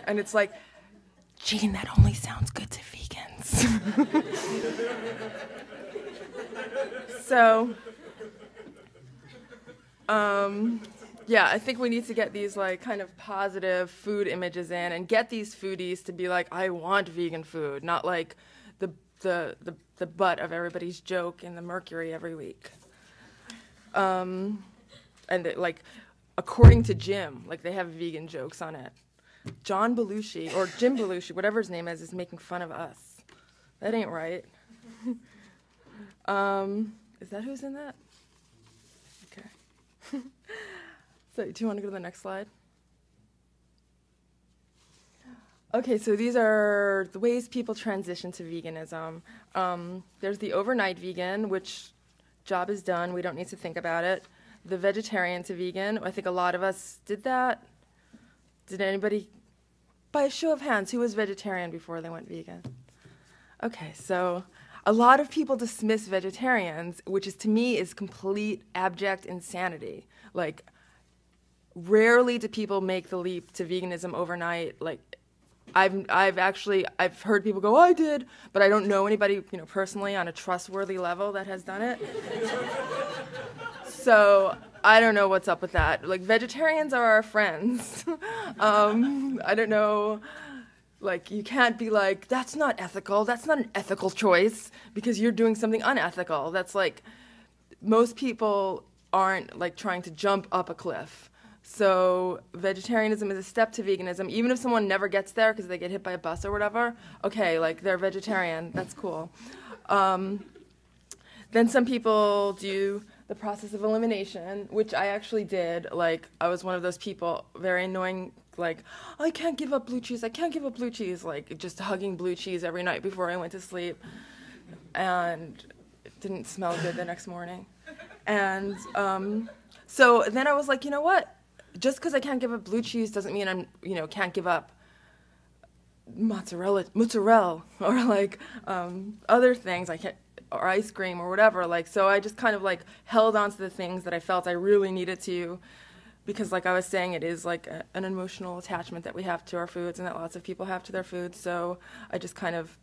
And it's like, Gene, that only sounds good to vegans. So, yeah, I think we need to get these like kind of positive food images in and get these foodies to be like, I want vegan food, not like the butt of everybody's joke in the Mercury every week. And like, according to Jim, like they have vegan jokes on it. John Belushi, or Jim Belushi, whatever his name is making fun of us. That ain't right. Is that who's in that? Okay. So do you want to go to the next slide? Okay, so these are the ways people transition to veganism. There's the overnight vegan, which job is done. We don't need to think about it. The vegetarian to vegan. I think a lot of us did that. Did anybody, by a show of hands, who was vegetarian before they went vegan? Okay, so a lot of people dismiss vegetarians, which is to me is complete abject insanity. Like, rarely do people make the leap to veganism overnight. Like, I've heard people go, oh, I did, but I don't know anybody, personally on a trustworthy level that has done it. So I don't know what's up with that. Like, vegetarians are our friends. I don't know. Like, you can't be like, that's not ethical. That's not an ethical choice because you're doing something unethical. That's like, most people aren't like trying to jump up a cliff. So vegetarianism is a step to veganism. Even if someone never gets there because they get hit by a bus or whatever, okay, like they're vegetarian. That's cool. Then some people do the process of elimination, which I actually did. Like, I was one of those people, very annoying, like, I can't give up blue cheese, I can't give up blue cheese, like just hugging blue cheese every night before I went to sleep. And it didn't smell good the next morning. And so then I was like, you know what? Just because I can't give up blue cheese doesn't mean I'm, can't give up mozzarella, or like other things. I can't, or ice cream or whatever. Like, so I just kind of like held on to the things that I felt I really needed to, because like I was saying, it is like an emotional attachment that we have to our foods and that lots of people have to their foods. So I just kind of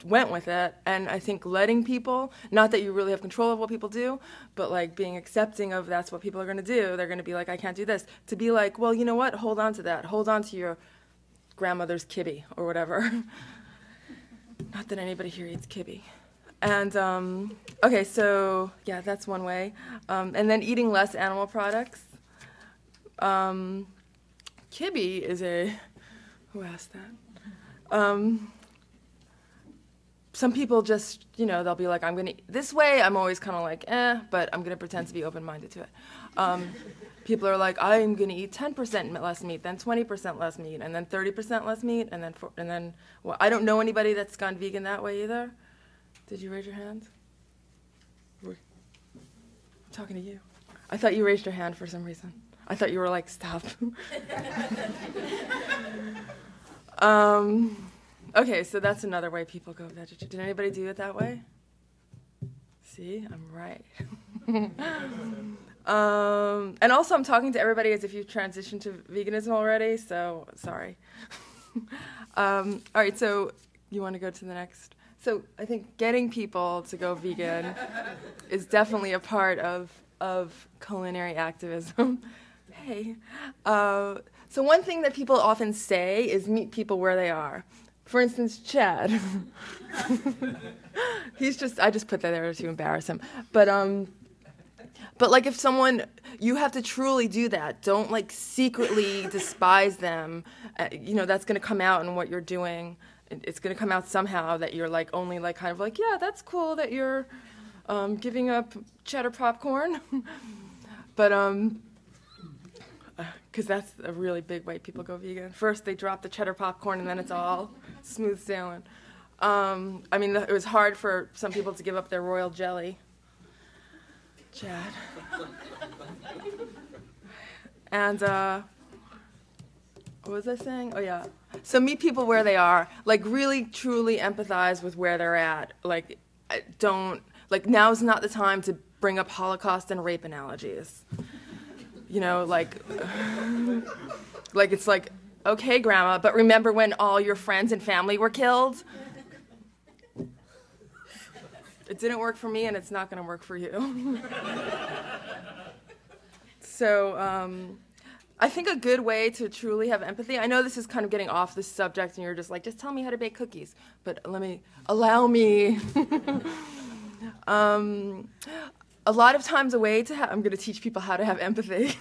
went with it. And I think letting people, not that you really have control of what people do, but like being accepting of that's what people are going to do. They're going to be like, I can't do this. To be like, well, you know what? Hold on to that. Hold on to your grandmother's kibbe or whatever. Not that anybody here eats kibbe. And, okay, so, yeah, that's one way. And then eating less animal products. Kibbe is who asked that? Some people just, they'll be like, I'm going to, this way, I'm always kind of like, but I'm going to pretend to be open-minded to it. People are like, I'm going to eat 10% less meat, then 20% less meat, and then 30% less meat, and then, well, I don't know anybody that's gone vegan that way either. Did you raise your hand? I'm talking to you. I thought you raised your hand for some reason. I thought you were like, stop. Okay, so that's another way people go vegetarian. Did anybody do it that way? See, I'm right. And also I'm talking to everybody as if you've transitioned to veganism already, so sorry. All right, so you want to go to the next? So I think getting people to go vegan is definitely a part of culinary activism. Hey. So one thing that people often say is meet people where they are. For instance, Chad. I just put that there to embarrass him. But like if someone, you have to truly do that. Don't like secretly despise them. That's going to come out in what you're doing. It's going to come out somehow that you're like only like kind of like, yeah, that's cool that you're giving up cheddar popcorn. But because that's a really big way people go vegan. First they drop the cheddar popcorn and then it's all smooth sailing. I mean, it was hard for some people to give up their royal jelly. Chad. And what was I saying? Oh yeah. So meet people where they are. Like really, truly empathize with where they're at. Like now's not the time to bring up Holocaust and rape analogies. Like it's like okay, Grandma, but remember when all your friends and family were killed? It didn't work for me, and it's not going to work for you. So I think a good way to truly have empathy, I know this is kind of getting off this subject, and you're just like, just tell me how to bake cookies. But allow me. A lot of times a way to have, I'm going to teach people how to have empathy,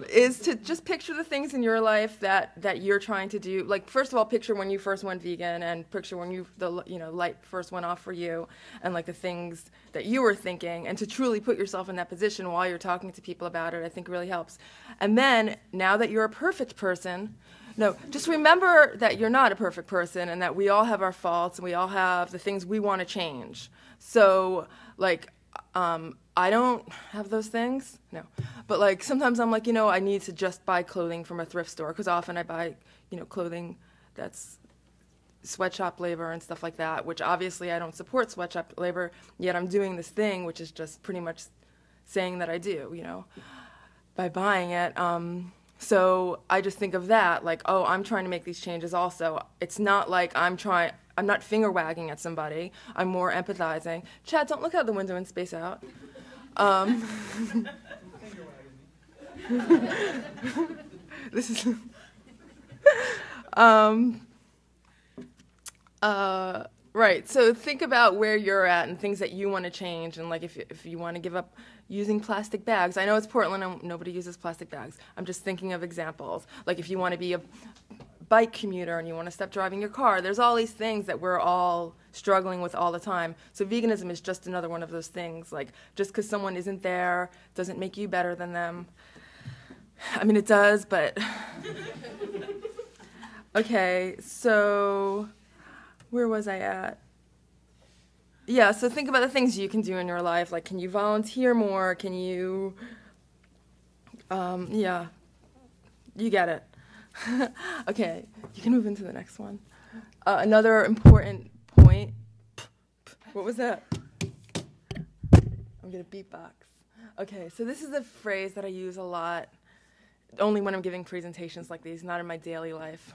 is to just picture the things in your life that you're trying to do. Like, first of all, picture when you first went vegan, and picture when the light first went off for you, and like the things that you were thinking, and to truly put yourself in that position while you're talking to people about it, I think really helps. And then, now that you're a perfect person, no, just remember that you're not a perfect person, and that we all have our faults, and we all have the things we want to change. So, like, I don't have those things, no. But like sometimes I'm like, I need to just buy clothing from a thrift store, because often I buy, clothing that's sweatshop labor and stuff like that, which obviously I don't support sweatshop labor, yet I'm doing this thing, which is just pretty much saying that I do, by buying it. So I just think of that, like, oh, I'm trying to make these changes also. It's not like I'm not finger wagging at somebody. I'm more empathizing. Chad, don't look out the window and space out. This is right. So think about where you're at and things that you want to change, and like if you want to give up using plastic bags. I know it's Portland and nobody uses plastic bags. I'm just thinking of examples. Like if you want to be a bike commuter and you want to stop driving your car, there's all these things that we're all struggling with all the time. So veganism is just another one of those things. Like, just because someone isn't there doesn't make you better than them. I mean, it does, but okay, so where was I at? Yeah, so think about the things you can do in your life. Like, can you volunteer more? Can you, yeah, you get it. Okay, you can move into the next one. Another important point. What was that? I'm going to beatbox. Okay, so this is a phrase that I use a lot, only when I'm giving presentations like these, not in my daily life.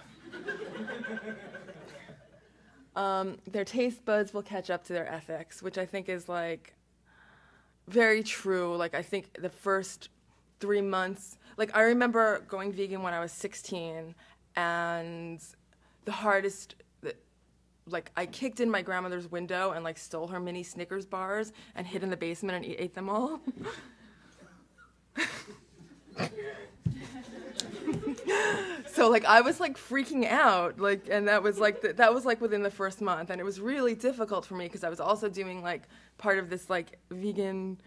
Their taste buds will catch up to their ethics, which I think is, like, very true. Like, I think the first 3 months, like, I remember going vegan when I was 16, and the hardest, like, I kicked in my grandmother's window and, like, stole her mini Snickers bars and hid in the basement and ate them all. So, like, I was, like, freaking out, like, and that was, like, within the first month, and it was really difficult for me because I was also doing, like, part of this, like, vegan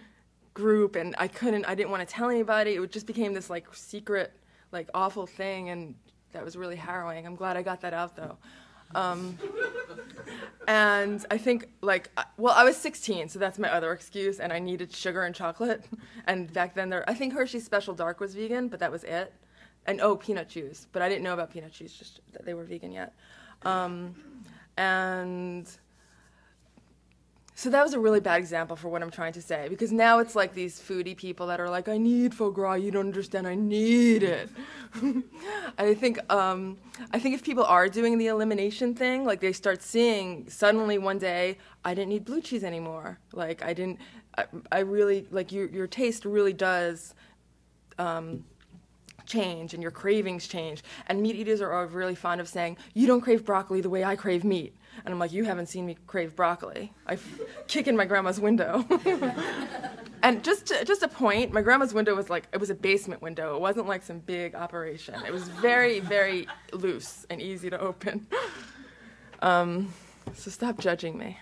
group, and I didn't want to tell anybody. It just became this, like, secret, like, awful thing, and that was really harrowing. I'm glad I got that out, though. And I think, like, well, I was 16, so that's my other excuse, and I needed sugar and chocolate, and back then I think Hershey's Special Dark was vegan, but that was it. And, oh, peanut chews. But I didn't know about peanut chews, just that they were vegan yet. And so that was a really bad example for what I'm trying to say, because now it's like these foodie people that are like, I need foie gras, you don't understand, I need it. I think if people are doing the elimination thing, like they start seeing suddenly one day, I didn't need blue cheese anymore. Like I really, like your taste really does change, and your cravings change. And meat eaters are really fond of saying, you don't crave broccoli the way I crave meat. And I'm like, you haven't seen me crave broccoli. I kick in my grandma's window. And just a point, my grandma's window was like, it was a basement window. It wasn't like some big operation. It was very, very loose and easy to open. So stop judging me.